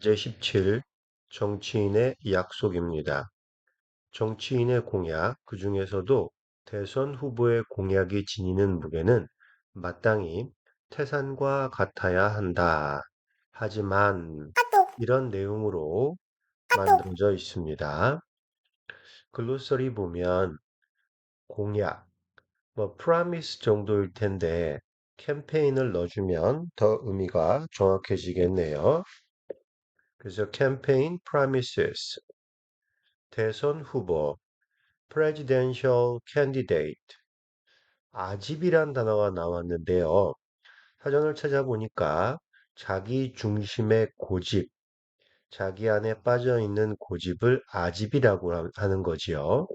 과제 17, 정치인의 약속입니다. 정치인의 공약, 그 중에서도 대선 후보의 공약이 지니는 무게는 마땅히 태산과 같아야 한다. 하지만 이런 내용으로 만들어져 있습니다. 글로서리 보면 공약, promise 정도일 텐데 캠페인을 넣어주면 더 의미가 정확해지겠네요. 그래서 campaign promises, 대선 후보, presidential candidate, 아집이란 단어가 나왔는데요. 사전을 찾아보니까 자기 중심의 고집, 자기 안에 빠져 있는 고집을 아집이라고 하는 거지요.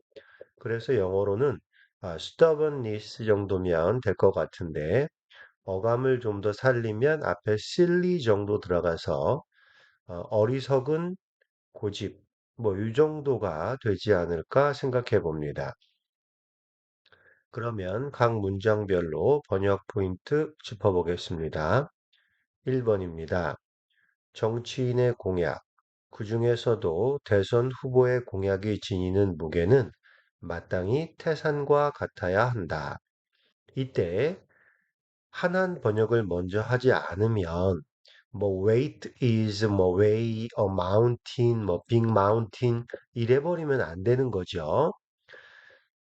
그래서 영어로는 stubbornness 정도면 될 것 같은데 어감을 좀 더 살리면 앞에 silly 정도 들어가서 어리석은 고집, 뭐 이 정도가 되지 않을까 생각해 봅니다. 그러면 각 문장별로 번역 포인트 짚어보겠습니다. 1번입니다. 정치인의 공약, 그 중에서도 대선 후보의 공약이 지니는 무게는 마땅히 태산과 같아야 한다. 이때 한한 번역을 먼저 하지 않으면 뭐 weight is 뭐 weigh a mountain 뭐 big mountain 이래 버리면 안 되는 거죠.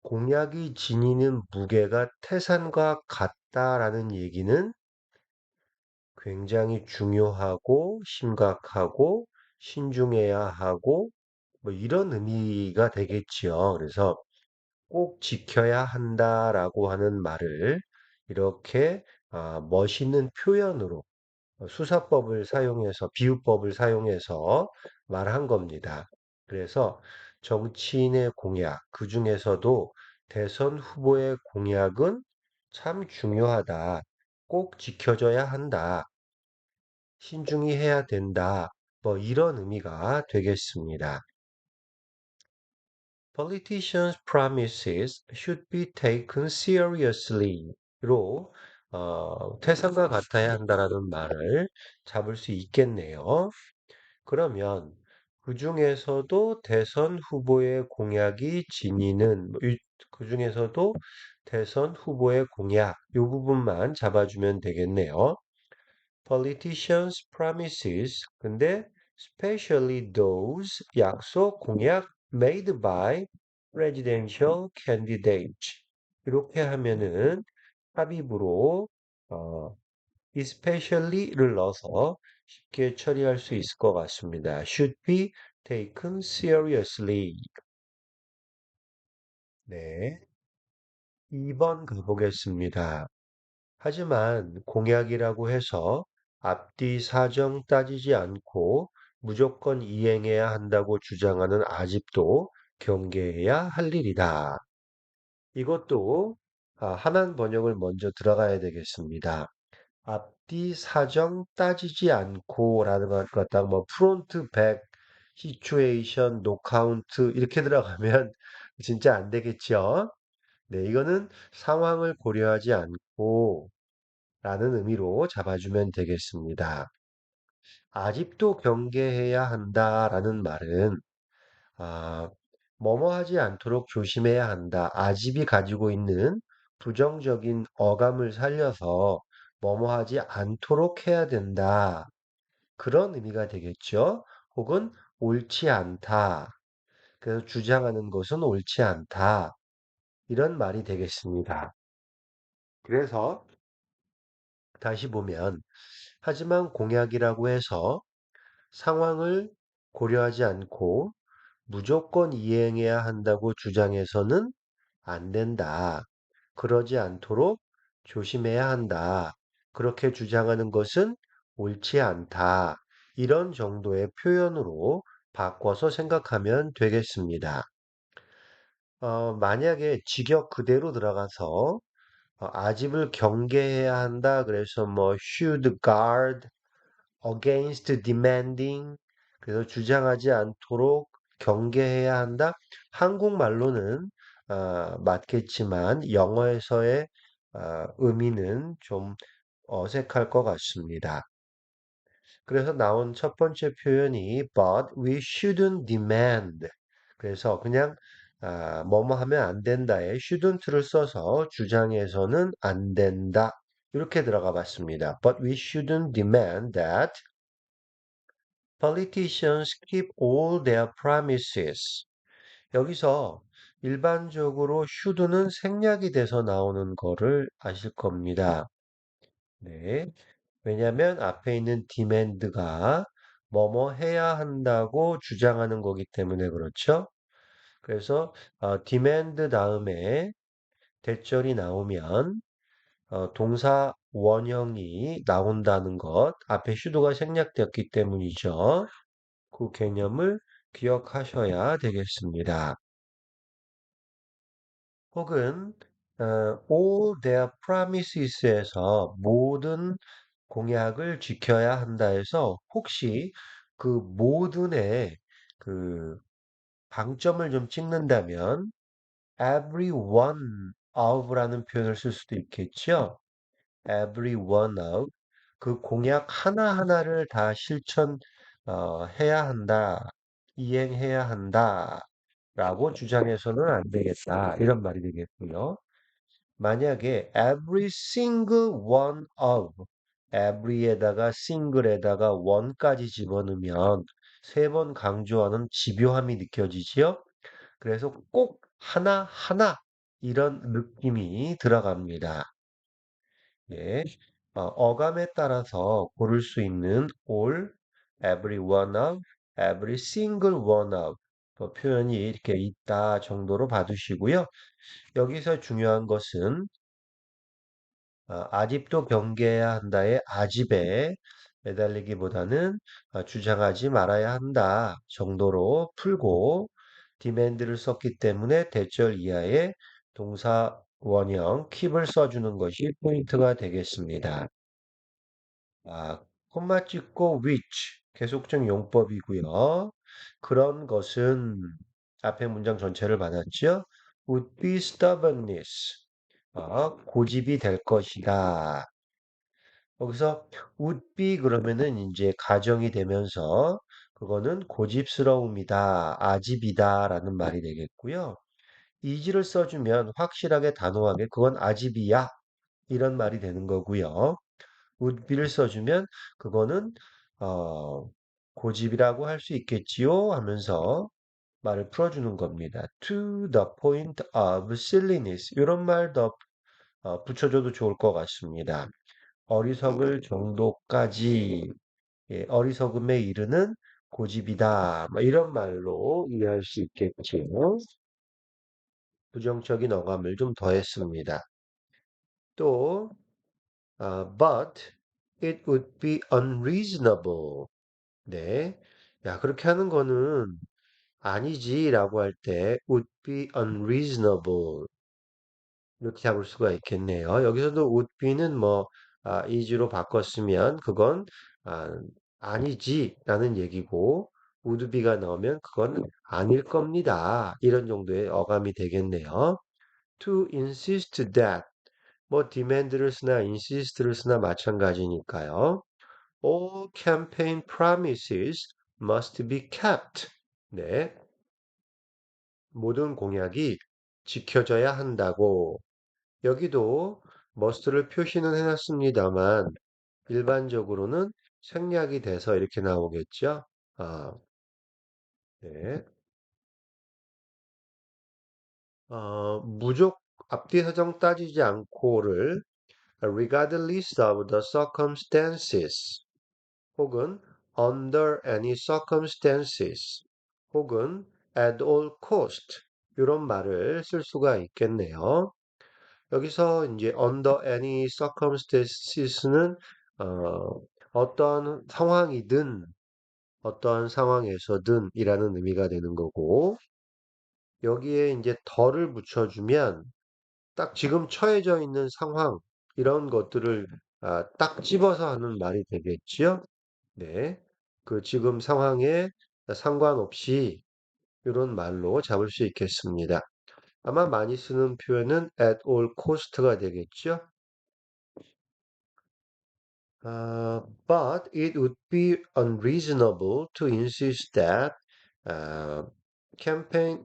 공약이 지니는 무게가 태산과 같다라는 얘기는 굉장히 중요하고 심각하고 신중해야 하고 뭐 이런 의미가 되겠지요. 그래서 꼭 지켜야 한다라고 하는 말을 이렇게 멋있는 표현으로 수사법을 사용해서 비유법을 사용해서 말한 겁니다. 그래서 정치인의 공약, 그 중에서도 대선 후보의 공약은 참 중요하다. 꼭 지켜져야 한다. 신중히 해야 된다. 뭐 이런 의미가 되겠습니다. Politicians' promises should be taken seriously.로 태산과 같아야 한다라는 말을 잡을 수 있겠네요. 그러면 그 중에서도 대선 후보의 공약이 지니는 그 중에서도 대선 후보의 공약 이 부분만 잡아주면 되겠네요. Politicians' promises 근데 especially those 약속 공약 made by presidential candidates 이렇게 하면은 합의부로 어, especially를 넣어서 쉽게 처리할 수 있을 것 같습니다. should be taken seriously. 네. 2번 가보겠습니다. 하지만 공약이라고 해서 앞뒤 사정 따지지 않고 무조건 이행해야 한다고 주장하는 아집도 경계해야 할 일이다. 이것도 한한 번역을 먼저 들어가야 되겠습니다. 앞뒤 사정 따지지 않고라는 것 같다. 뭐 프론트 백 시츄에이션 노카운트 이렇게 들어가면 진짜 안 되겠죠. 네, 이거는 상황을 고려하지 않고 라는 의미로 잡아주면 되겠습니다. 아직도 경계해야 한다라는 말은 아, 뭐뭐 하지 않도록 조심해야 한다. 아집이 가지고 있는 부정적인 어감을 살려서 뭐뭐 하지 않도록 해야 된다. 그런 의미가 되겠죠. 혹은 옳지 않다. 그래서 주장하는 것은 옳지 않다. 이런 말이 되겠습니다. 그래서 다시 보면 하지만 공약이라고 해서 상황을 고려하지 않고 무조건 이행해야 한다고 주장해서는 안 된다. 그러지 않도록 조심해야 한다. 그렇게 주장하는 것은 옳지 않다. 이런 정도의 표현으로 바꿔서 생각하면 되겠습니다. 만약에 직역 그대로 들어가서 아집을 경계해야 한다. 그래서 뭐 should guard against demanding 그래서 주장하지 않도록 경계해야 한다. 한국말로는 맞겠지만 영어에서의 의미는 좀 어색할 것 같습니다. 그래서 나온 첫 번째 표현이 but we shouldn't demand. 그래서 그냥 뭐뭐 하면 안 된다에 shouldn't를 써서 주장에서는 안 된다. 이렇게 들어가 봤습니다. But we shouldn't demand that politicians keep all their promises. 여기서 일반적으로 should는 생략이 돼서 나오는 거를 아실 겁니다. 네. 왜냐하면 앞에 있는 demand가 뭐뭐 해야 한다고 주장하는 거기 때문에 그렇죠. 그래서 demand 다음에 대절이 나오면 동사 원형이 나온다는 것, 앞에 should가 생략되었기 때문이죠. 그 개념을 기억하셔야 되겠습니다. 혹은 all their promises에서 모든 공약을 지켜야 한다 해서 혹시 그 모든의 그 방점을 좀 찍는다면 every one of라는 표현을 쓸 수도 있겠죠. every one of 그 공약 하나하나를 다 해야 한다, 이행해야 한다 라고 주장해서는 안 되겠다. 이런 말이 되겠고요. 만약에 every single one of every에다가 single에다가 one까지 집어넣으면 세 번 강조하는 집요함이 느껴지지요. 그래서 꼭 하나하나 이런 느낌이 들어갑니다. 예. 어감에 따라서 고를 수 있는 all, every one of, every single one of 표현이 이렇게 있다 정도로 봐두시고요. 여기서 중요한 것은 아집도 경계해야 한다의 아집에 매달리기보다는 주장하지 말아야 한다 정도로 풀고 demand를 썼기 때문에 대절 이하의 동사 원형 keep을 써주는 것이 포인트가 되겠습니다. 콤마 찍고 which 계속적 용법이고요. 그런 것은 앞에 문장 전체를 받았죠. would be stubbornness. 고집이 될 것이다. 여기서 would be 그러면은 이제 가정이 되면서 그거는 고집스러움이다, 아집이다라는 말이 되겠고요. is를 써주면 확실하게 단호하게 그건 아집이야 이런 말이 되는 거고요. would be를 써주면 그거는 어, 고집이라고 할 수 있겠지요 하면서 말을 풀어주는 겁니다. To the point of silliness 이런 말 더 붙여줘도 좋을 것 같습니다. 어리석을 정도까지 어리석음에 이르는 고집이다. 뭐 이런 말로 이해할 수 있겠지요. 부정적인 어감을 좀 더했습니다. 또 but it would be unreasonable. 네. 야, 그렇게 하는 거는 아니지라고 할 때 would be unreasonable 이렇게 잡을 수가 있겠네요. 여기서도 would be는 뭐 is로 바꿨으면 그건 아, 아니지라는 얘기고 would be가 나오면 그건 아닐 겁니다. 이런 정도의 어감이 되겠네요. To insist that 뭐 demand를 쓰나 insist를 쓰나 마찬가지니까요. All campaign promises must be kept. 네, 모든 공약이 지켜져야 한다고. 여기도 must를 표시는 해놨습니다만 일반적으로는 생략이 돼서 이렇게 나오겠죠. 아, 네. 무조 앞뒤 사정 따지지 않고를 regardless of the circumstances 혹은 under any circumstances 혹은 at all cost 이런 말을 쓸 수가 있겠네요. 여기서 이제 under any circumstances는 어떤 상황이든 어떠한 상황에서든 이라는 의미가 되는 거고 여기에 이제 덜을 붙여주면 딱 지금 처해져 있는 상황 이런 것들을 딱 집어서 하는 말이 되겠지요. 네, 그 지금 상황에 상관없이 이런 말로 잡을 수 있겠습니다. 아마 많이 쓰는 표현은 at all cost가 되겠죠. But it would be unreasonable to insist that uh, campaign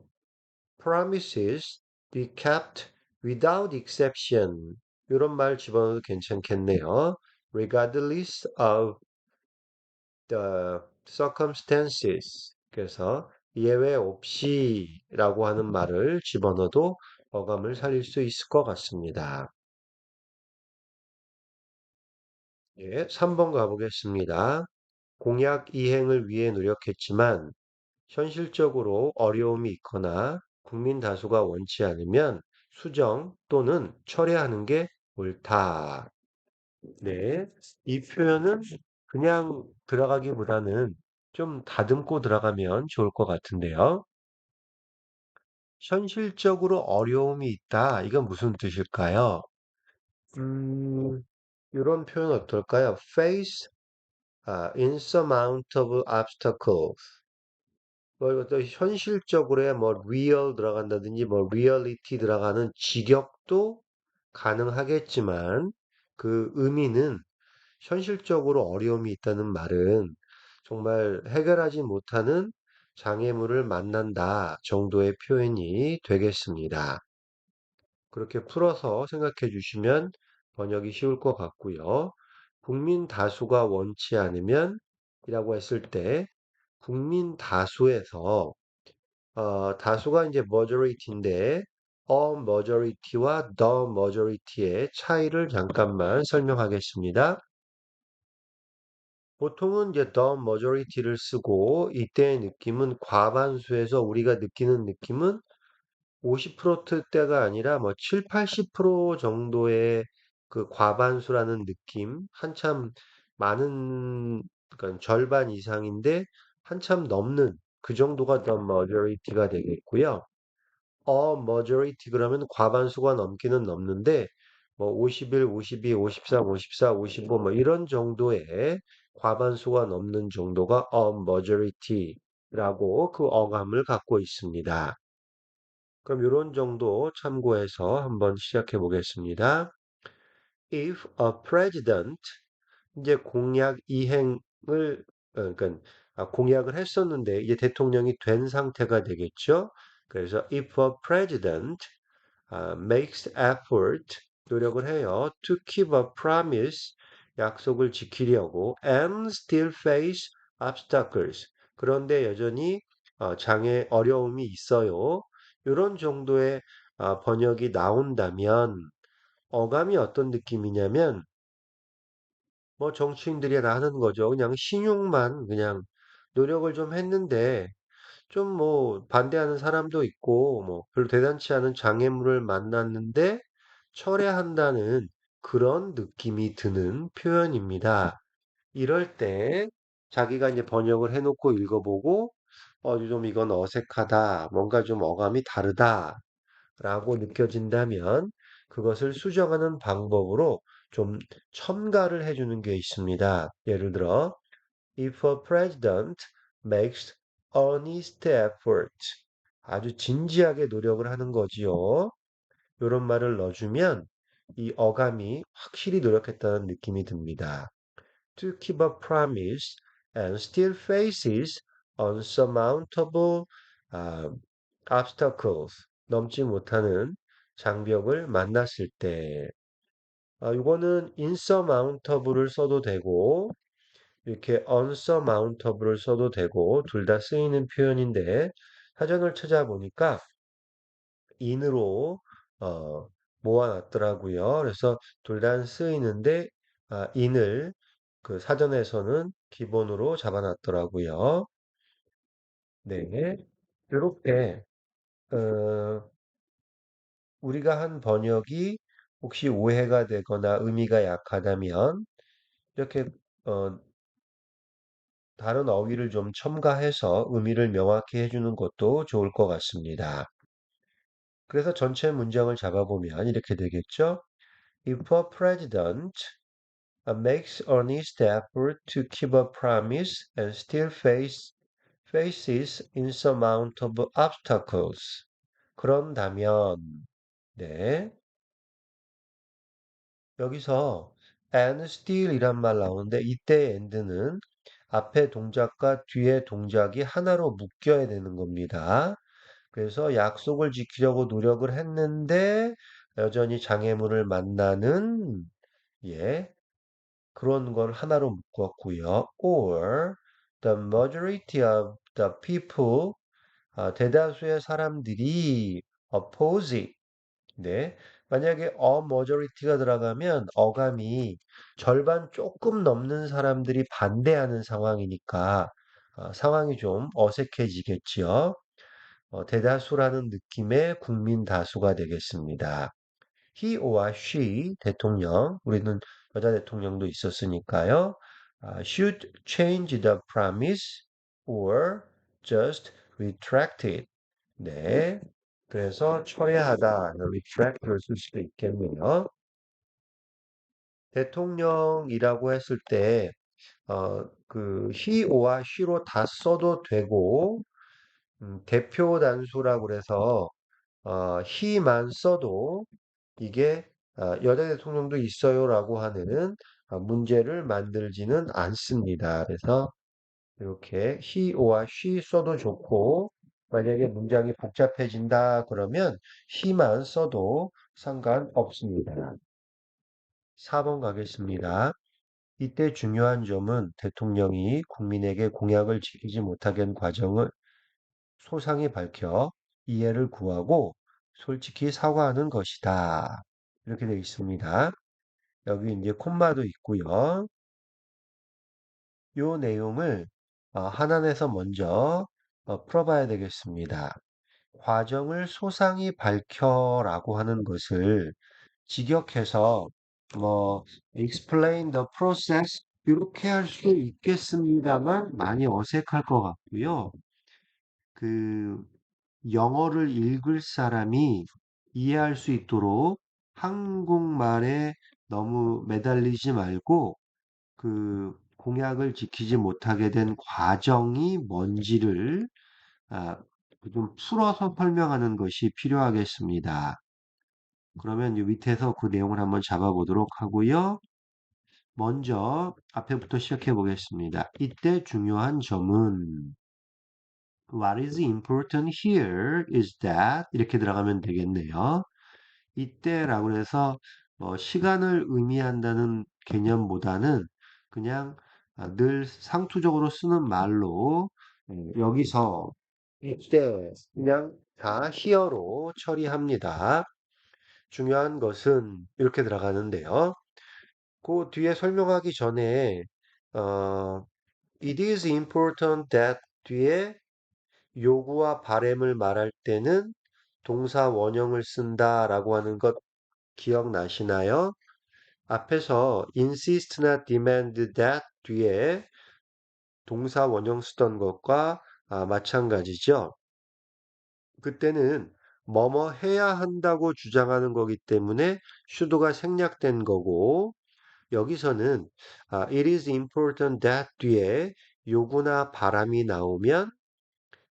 promises be kept without exception. 이런 말 집어넣어도 괜찮겠네요. Regardless of the circumstances. 그래서 예외 없이라고 하는 말을 집어넣어도 어감을 살릴 수 있을 것 같습니다. 예, 3번 가보겠습니다. 공약 이행을 위해 노력했지만 현실적으로 어려움이 있거나 국민 다수가 원치 않으면 수정 또는 철회하는 게 옳다. 네. 이 표현은 그냥 들어가기보다는 좀 다듬고 들어가면 좋을 것 같은데요. 현실적으로 어려움이 있다. 이건 무슨 뜻일까요? 음, 이런 표현 어떨까요? Face insurmountable obstacles. 뭐 어떤 현실적으로야 뭐 real 들어간다든지 뭐 reality 들어가는 직역도 가능하겠지만 그 의미는 현실적으로 어려움이 있다는 말은 정말 해결하지 못하는 장애물을 만난다 정도의 표현이 되겠습니다. 그렇게 풀어서 생각해 주시면 번역이 쉬울 것 같고요. 국민 다수가 원치 않으면 이라고 했을 때 국민 다수에서 다수가 이제 majority인데 a majority와 the majority의 차이를 잠깐만 설명하겠습니다. 보통은 이제 the majority를 쓰고 이때의 느낌은 과반수에서 우리가 느끼는 느낌은 50%대가 아니라 뭐 7, 80% 정도의 그 과반수라는 느낌, 한참 많은, 그러니까 절반 이상인데 한참 넘는 그 정도가 the majority가 되겠고요. majority 그러면 과반수가 넘기는 넘는데 뭐 51, 52, 53, 54, 55 뭐 이런 정도의 과반수가 넘는 정도가 majority라고 그 어감을 갖고 있습니다. 그럼 이런 정도 참고해서 한번 시작해 보겠습니다. If a president 이제 공약 이행을 그러니까 공약을 했었는데 이제 대통령이 된 상태가 되겠죠. 그래서 if a president makes effort 노력을 해요. To keep a promise 약속을 지키려고 and still face obstacles 그런데 여전히 장애 어려움이 있어요. 이런 정도의 번역이 나온다면 어감이 어떤 느낌이냐면 뭐 정치인들이 다 하는 거죠. 그냥 신용만 그냥 노력을 좀 했는데 좀 뭐 반대하는 사람도 있고 뭐 별로 대단치 않은 장애물을 만났는데 철회한다는 그런 느낌이 드는 표현입니다. 이럴 때 자기가 이제 번역을 해놓고 읽어보고 좀 이건 어색하다, 뭔가 좀 어감이 다르다라고 느껴진다면 그것을 수정하는 방법으로 좀 첨가를 해주는 게 있습니다. 예를 들어 If a president makes earnest effort, 아주 진지하게 노력을 하는 거지요. 이런 말을 넣어주면 이 어감이 확실히 노력했다는 느낌이 듭니다. To keep a promise and still faces unsurmountable uh, obstacles, 넘지 못하는 장벽을 만났을 때, 이거는 insurmountable을 써도 되고, 이렇게 unsurmountable을 써도 되고 둘 다 쓰이는 표현인데 사전을 찾아보니까 in으로 모아놨더라고요. 그래서 둘 다 쓰이는데 in을 그 사전에서는 기본으로 잡아놨더라고요. 네, 이렇게 어, 우리가 한 번역이 혹시 오해가 되거나 의미가 약하다면 이렇게 어, 다른 어휘를 좀 첨가해서 의미를 명확히 해주는 것도 좋을 것 같습니다. 그래서 전체 문장을 잡아보면 이렇게 되겠죠? If a president makes earnest effort to keep a promise and still faces insurmountable obstacles. 그런다면, 네, 여기서 and still이란 말 나오는데 이때 and는 앞에 동작과 뒤에 동작이 하나로 묶여야 되는 겁니다. 그래서 약속을 지키려고 노력을 했는데 여전히 장애물을 만나는 예, 그런 걸 하나로 묶었고요. Or the majority of the people 대다수의 사람들이 oppose it. 네. 만약에 a majority가 들어가면 어감이 절반 조금 넘는 사람들이 반대하는 상황이니까 상황이 좀 어색해지겠지요. 대다수라는 느낌의 국민 다수가 되겠습니다. He or she 대통령, 우리는 여자 대통령도 있었으니까요. Should change the promise or just retract it. 네. 그래서 철회하다, retract를 쓸 수도 있겠네요. 대통령이라고 했을 때, 그 he or she로 다 써도 되고, 대표 단수라고 그래서 he만 써도 이게 여자 대통령도 있어요라고 하는 문제를 만들지는 않습니다. 그래서 이렇게 he or she 써도 좋고 만약에 문장이 복잡해진다 그러면 he만 써도 상관없습니다. 4번 가겠습니다. 이때 중요한 점은 대통령이 국민에게 공약을 지키지 못하게 한 과정을 소상히 밝혀 이해를 구하고 솔직히 사과하는 것이다. 이렇게 되어 있습니다. 여기 이제 콤마도 있고요. 요 내용을 하나에서 먼저 풀어봐야 되겠습니다. 과정을 소상히 밝혀라고 하는 것을 직역해서 뭐 explain the process 이렇게 할 수 있겠습니다만 많이 어색할 것 같고요. 그 영어를 읽을 사람이 이해할 수 있도록 한국말에 너무 매달리지 말고 그 공약을 지키지 못하게 된 과정이 뭔지를 아, 좀 풀어서 설명하는 것이 필요하겠습니다. 그러면 이 밑에서 그 내용을 한번 잡아보도록 하고요. 먼저 앞에부터 시작해 보겠습니다. 이때 중요한 점은 What is important here is that 이렇게 들어가면 되겠네요. 이때라고 해서 시간을 의미한다는 개념보다는 그냥 늘 상투적으로 쓰는 말로 여기서 이때 그냥 다 here로 처리합니다. 중요한 것은 이렇게 들어가는데요. 그 뒤에 설명하기 전에 어, it is important that 뒤에 요구와 바램을 말할 때는 동사 원형을 쓴다라고 하는 것 기억나시나요? 앞에서 insist나 demand that 뒤에 동사 원형 쓰던 것과 마찬가지죠. 그때는 뭐뭐 해야 한다고 주장하는 거기 때문에 should가 생략된 거고 여기서는 it is important that 뒤에 요구나 바람이 나오면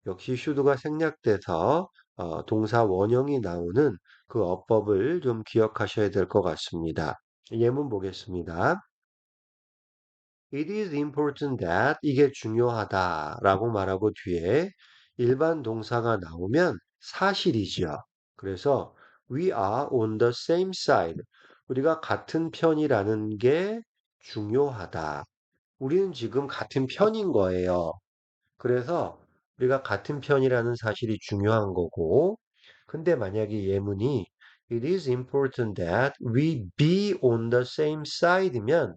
역시 should가 생략돼서 동사 원형이 나오는 그 어법을 좀 기억하셔야 될 것 같습니다. 예문 보겠습니다. It is important that 이게 중요하다 라고 말하고 뒤에 일반 동사가 나오면 사실이죠. 그래서 we are on the same side. 우리가 같은 편이라는 게 중요하다. 우리는 지금 같은 편인 거예요. 그래서 우리가 같은 편이라는 사실이 중요한 거고, 근데 만약에 예문이 It is important that we be on the same side면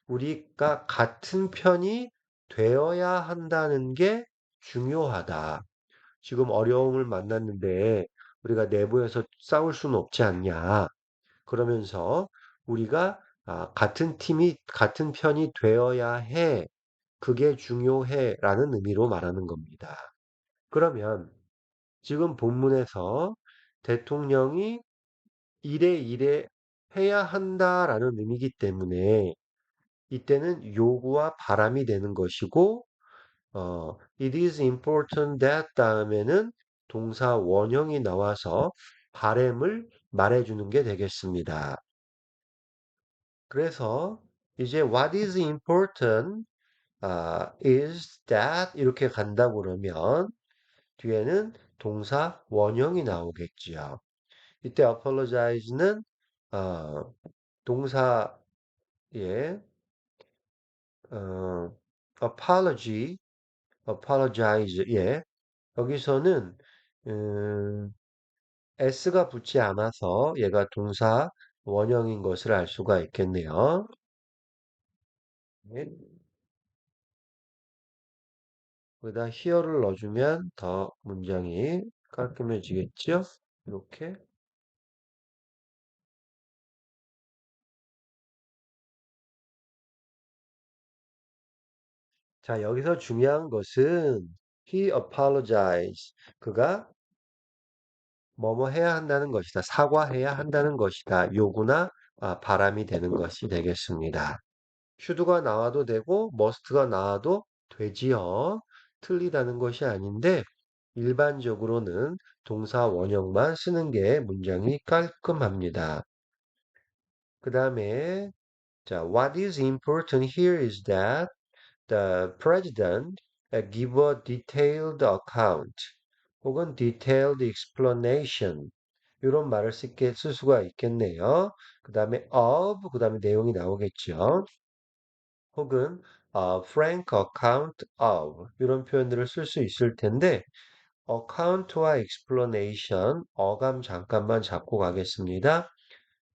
우리가 같은 편이 되어야 한다는 게 중요하다. 지금 어려움을 만났는데 우리가 내부에서 싸울 수는 없지 않냐. 그러면서 우리가 같은 팀이 같은 편이 되어야 해. 그게 중요해. 라는 의미로 말하는 겁니다. 그러면 지금 본문에서 대통령이 이래 해야 한다라는 의미이기 때문에 이때는 요구와 바람이 되는 것이고, it is important that 다음에는 동사 원형이 나와서 바램을 말해주는 게 되겠습니다. 그래서 이제 what is important is that 이렇게 간다 그러면 뒤에는 동사 원형이 나오겠지요. 이때 apologize는 어, 동사의 어, apology, apologize 예 여기서는 음, s가 붙지 않아서 얘가 동사 원형인 것을 알 수가 있겠네요. 네. 거기다 here를 넣어주면 더 문장이 깔끔해지겠죠? 이렇게. 자, 여기서 중요한 것은 he apologized. 그가 뭐뭐 해야 한다는 것이다. 사과해야 한다는 것이다. 요구나 바람이 되는 것이 되겠습니다. should가 나와도 되고 must가 나와도 되지요. 틀리다는 것이 아닌데 일반적으로는 동사 원형만 쓰는 게 문장이 깔끔합니다. 그 다음에 자, what is important here is that the president give a detailed account 혹은 detailed explanation 이런 말을 쓸 수가 있겠네요. 그 다음에 of 그 다음에 내용이 나오겠죠. 혹은 frank account of 이런 표현들을 쓸 수 있을 텐데 account와 explanation 어감 잠깐만 잡고 가겠습니다.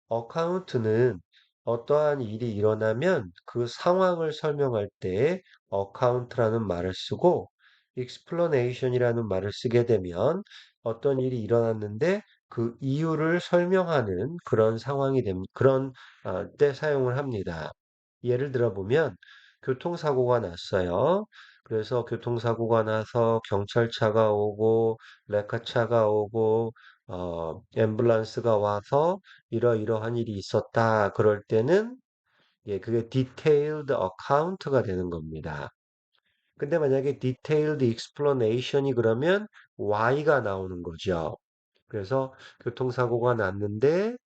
어카운트는 어떠한 일이 일어나면 그 상황을 설명할 때 어카운트라는 말을 쓰고 explanation이라는 말을 쓰게 되면 어떤 일이 일어났는데 그 이유를 설명하는 그런 상황이 그런 때 사용을 합니다. 예를 들어 보면 교통사고가 났어요. 그래서 교통사고가 나서 경찰차가 오고 레카차가 오고 앰뷸런스가 와서 이러이러한 일이 있었다. 그럴 때는 예, 그게 detailed account가 되는 겁니다. 근데 만약에 detailed explanation이 그러면 why가 나오는 거죠. 그래서 교통사고가 났는데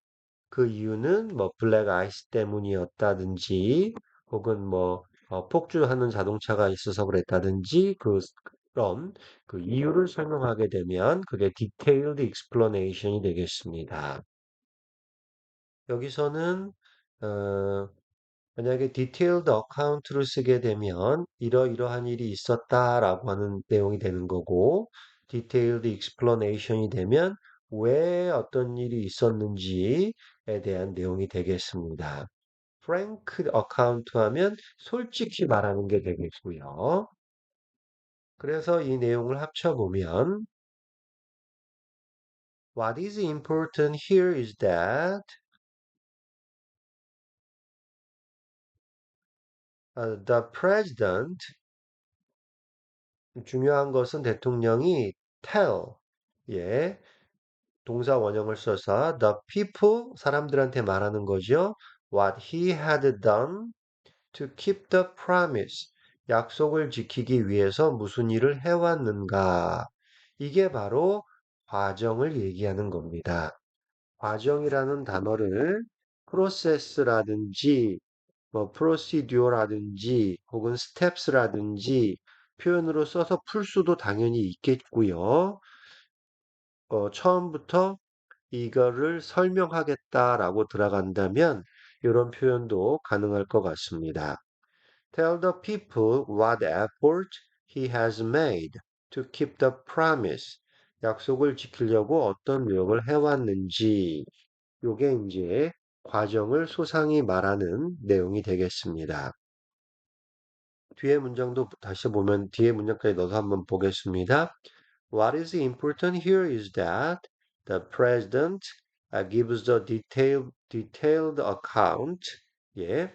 그 이유는 뭐 블랙 아이스 때문이었다든지 혹은 뭐 폭주하는 자동차가 있어서 그랬다든지 그런 그 이유를 설명하게 되면 그게 detailed explanation이 되겠습니다. 여기서는 어, 만약에 detailed account를 쓰게 되면 이러이러한 일이 있었다라고 하는 내용이 되는 거고 detailed explanation이 되면 왜 어떤 일이 있었는지에 대한 내용이 되겠습니다. frank account 하면 솔직히 말하는 게 되겠고요. 그래서 이 내용을 합쳐보면 what is important here is that the president 중요한 것은 대통령이 tell, 예, 동사 원형을 써서 the people, 사람들한테 말하는 거죠. What he had done to keep the promise, 약속을 지키기 위해서 무슨 일을 해왔는가. 이게 바로 과정을 얘기하는 겁니다. 과정이라는 단어를 process라든지 뭐 procedure라든지 혹은 steps라든지 표현으로 써서 풀 수도 당연히 있겠고요. 처음부터 이거를 설명하겠다라고 들어간다면 이런 표현도 가능할 것 같습니다. Tell the people what effort he has made to keep the promise. 약속을 지키려고 어떤 노력을 해왔는지. 요게 이제 과정을 소상히 말하는 내용이 되겠습니다. 뒤에 문장도 다시 보면 뒤에 문장까지 넣어서 한번 보겠습니다. What is important here is that the president gives the detailed account. 예.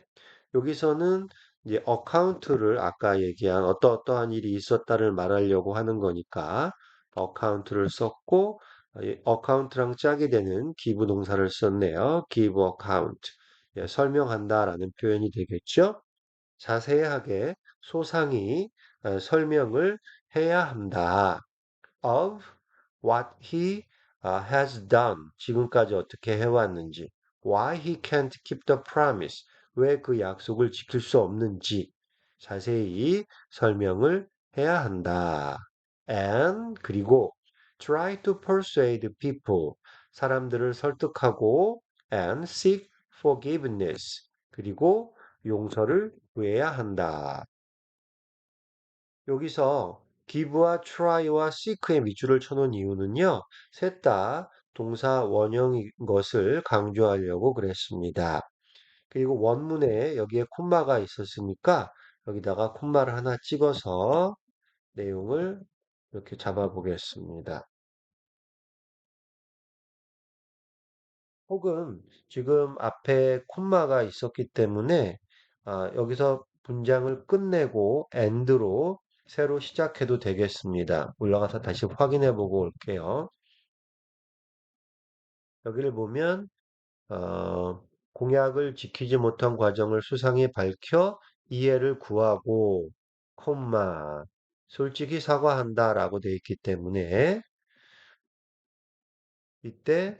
여기서는 이제 account를 아까 얘기한 어떠한 일이 있었다를 말하려고 하는 거니까 account를 썼고 account랑 짝이 되는 give 동사를 썼네요. give account. 예, 설명한다라는 표현이 되겠죠. 자세하게 소상히 설명을 해야 한다. of what he has done. 지금까지 어떻게 해왔는지. why he can't keep the promise. 왜 그 약속을 지킬 수 없는지 자세히 설명을 해야 한다. And 그리고 try to persuade people 사람들을 설득하고 and seek forgiveness 그리고 용서를 구해야 한다. 여기서 give와 try와 seek의 밑줄을 쳐놓은 이유는요. 셋 다 동사 원형인 것을 강조하려고 그랬습니다. 그리고 원문에 여기에 콤마가 있었으니까 여기다가 콤마를 하나 찍어서 내용을 이렇게 잡아보겠습니다. 혹은 지금 앞에 콤마가 있었기 때문에 여기서 문장을 끝내고 end로 새로 시작해도 되겠습니다. 올라가서 다시 확인해 보고 올게요. 여기를 보면 공약을 지키지 못한 과정을 수상히 밝혀 이해를 구하고 콤마 솔직히 사과한다라고 되어 있기 때문에 이때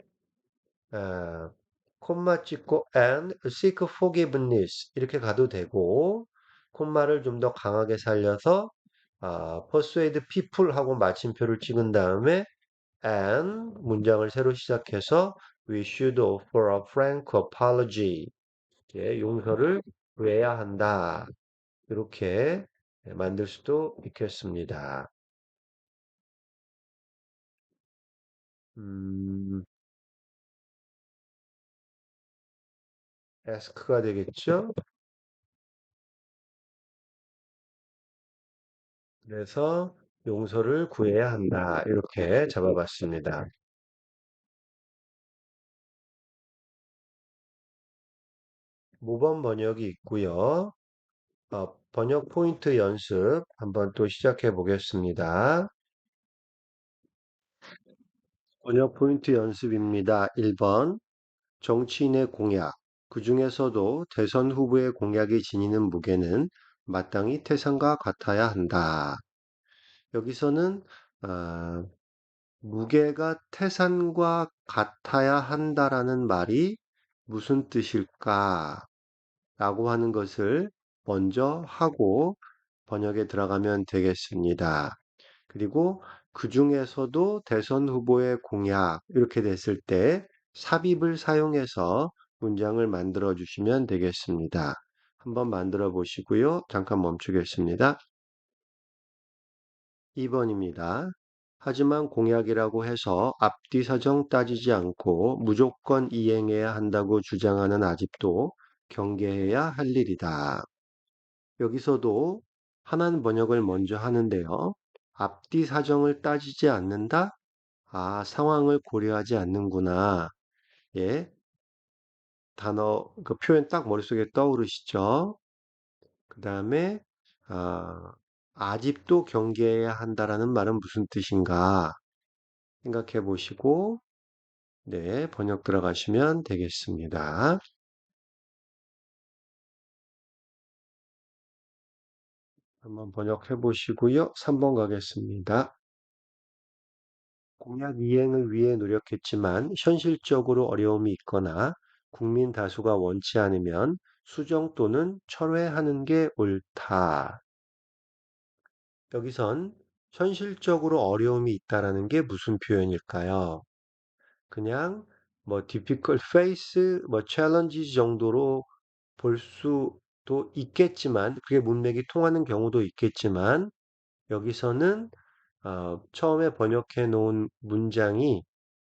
아, 콤마 찍고 and seek forgiveness 이렇게 가도 되고 콤마를 좀 더 강하게 살려서 persuade people 하고 마침표를 찍은 다음에 and 문장을 새로 시작해서 we should offer a frank apology 예, 용서를 구해야 한다 이렇게 만들 수도 있겠습니다. 음, ask가 되겠죠? 그래서 용서를 구해야 한다. 이렇게 잡아봤습니다. 모범 번역이 있고요. 번역 포인트 연습 한번 또 시작해 보겠습니다. 번역 포인트 연습입니다. 1번 정치인의 공약. 그 중에서도 대선 후보의 공약이 지니는 무게는 마땅히 태산과 같아야 한다. 여기서는 아, 무게가 태산과 같아야 한다라는 말이 무슨 뜻일까? 라고 하는 것을 먼저 하고 번역에 들어가면 되겠습니다. 그리고 그 중에서도 대선 후보의 공약 이렇게 됐을 때 삽입을 사용해서 문장을 만들어 주시면 되겠습니다. 한번 만들어 보시고요. 잠깐 멈추겠습니다. 2번입니다. 하지만 공약이라고 해서 앞뒤 사정 따지지 않고 무조건 이행해야 한다고 주장하는 아집도 경계해야 할 일이다. 여기서도 하나는 번역을 먼저 하는데요. 앞뒤 사정을 따지지 않는다? 상황을 고려하지 않는구나. 예, 그 표현 딱 머릿속에 떠오르시죠? 그 다음에, 아직도 경계해야 한다라는 말은 무슨 뜻인가 생각해 보시고, 네, 번역 들어가시면 되겠습니다. 한번 번역해 보시고요. 3번 가겠습니다. 공약 이행을 위해 노력했지만 현실적으로 어려움이 있거나 국민 다수가 원치 않으면 수정 또는 철회하는 게 옳다. 여기선 현실적으로 어려움이 있다라는 게 무슨 표현일까요? 그냥 뭐 difficult face, 뭐 challenges 정도로 볼 수도 있겠지만 그게 문맥이 통하는 경우도 있겠지만 여기서는 처음에 번역해 놓은 문장이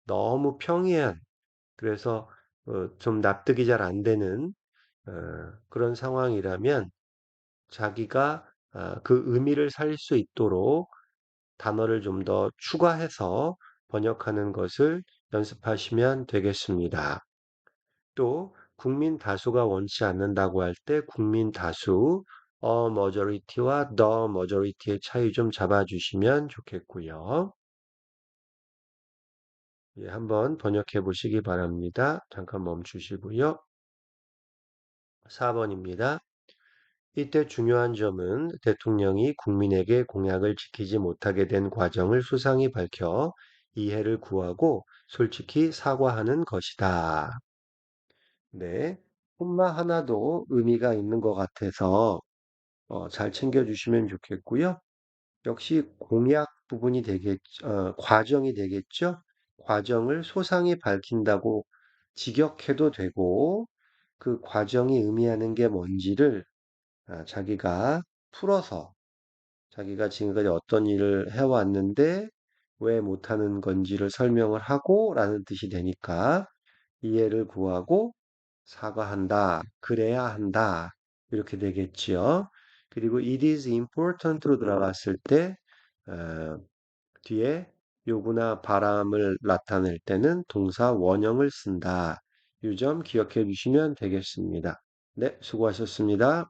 너무 평이한 그래서 좀 납득이 잘 안 되는 어, 그런 상황이라면 자기가 그 의미를 살릴 수 있도록 단어를 좀 더 추가해서 번역하는 것을 연습하시면 되겠습니다. 또 국민 다수가 원치 않는다고 할 때 국민 다수 a majority와 the majority의 차이 좀 잡아주시면 좋겠고요. 예, 한번 번역해 보시기 바랍니다. 잠깐 멈추시고요. 4번입니다. 이때 중요한 점은 대통령이 국민에게 공약을 지키지 못하게 된 과정을 수상히 밝혀 이해를 구하고 솔직히 사과하는 것이다. 네. 콤마 하나도 의미가 있는 것 같아서 잘 챙겨주시면 좋겠고요. 역시 공약 부분이 과정이 되겠죠. 과정을 소상히 밝힌다고 직역해도 되고, 그 과정이 의미하는 게 뭔지를 자기가 풀어서 자기가 지금까지 어떤 일을 해왔는데 왜 못하는 건지를 설명을 하고 라는 뜻이 되니까 이해를 구하고 사과한다. 그래야 한다. 이렇게 되겠지요. 그리고 it is important로 들어갔을 때 어, 뒤에 요구나 바람을 나타낼 때는 동사 원형을 쓴다. 이 점 기억해 주시면 되겠습니다. 네, 수고하셨습니다.